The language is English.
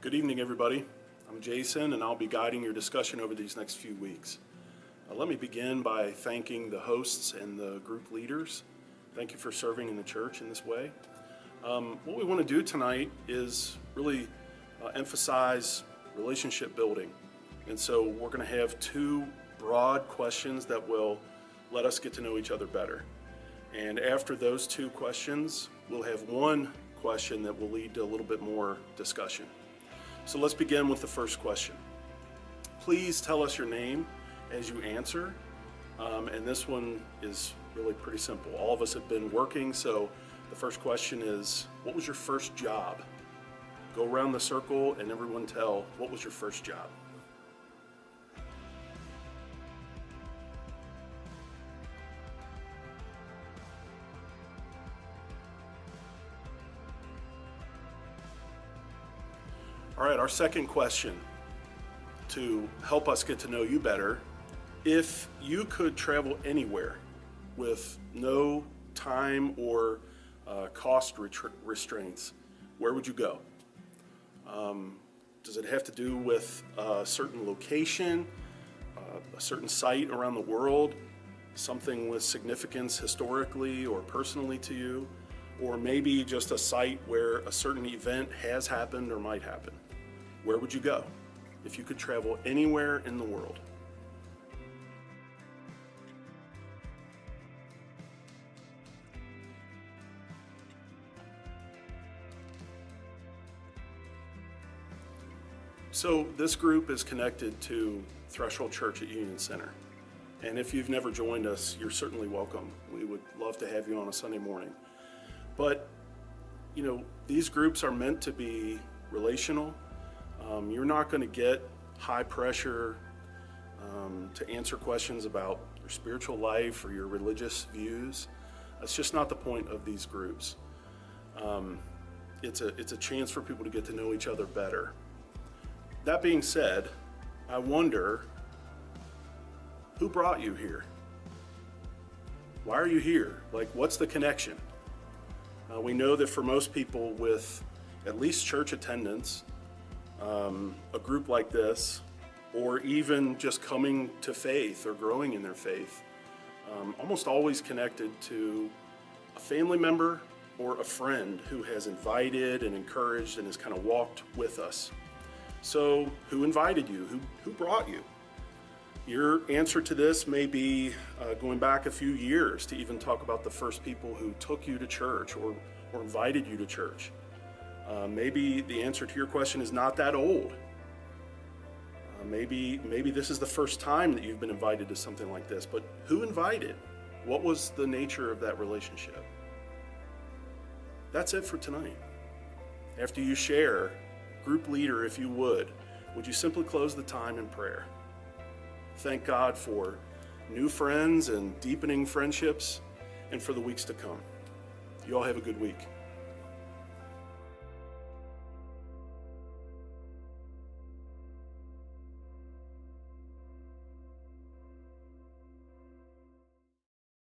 Good evening, everybody. I'm Jason, and I'll be guiding your discussion over these next few weeks. Let me begin by thanking the hosts and the group leaders. Thank you for serving in the church in this way. What we want to do tonight is really emphasize relationship building. And so we're going to have two broad questions that will let us get to know each other better. And after those two questions, we'll have one question that will lead to a little bit more discussion. So let's begin with the first question. Please tell us your name as you answer. And this one is really pretty simple. All of us have been working, so the first question is, what was your first job? Go around the circle and everyone tell, what was your first job? All right, our second question to help us get to know you better. If you could travel anywhere with no time or cost restraints, where would you go? Does it have to do with a certain location, a certain site around the world, something with significance historically or personally to you, or maybe just a site where a certain event has happened or might happen? Where would you go if you could travel anywhere in the world? So this group is connected to Threshold Church at Union Center. And if you've never joined us, you're certainly welcome. We would love to have you on a Sunday morning. But, you know, these groups are meant to be relational. You're not going to get high pressure to answer questions about your spiritual life or your religious views. That's just not the point of these groups. It's a chance for people to get to know each other better. That being said, I wonder, who brought you here? Why are you here? Like, what's the connection? We know that for most people with at least church attendance, a group like this, or even just coming to faith or growing in their faith, almost always connected to a family member or a friend who has invited and encouraged and has kind of walked with us. So who invited you? Who brought you? Your answer to this may be going back a few years to even talk about the first people who took you to church or invited you to church. Maybe the answer to your question is not that old. Maybe this is the first time that you've been invited to something like this, but who invited? What was the nature of that relationship? That's it for tonight. After you share, group leader, if you would you simply close the time in prayer? Thank God for new friends and deepening friendships and for the weeks to come. You all have a good week.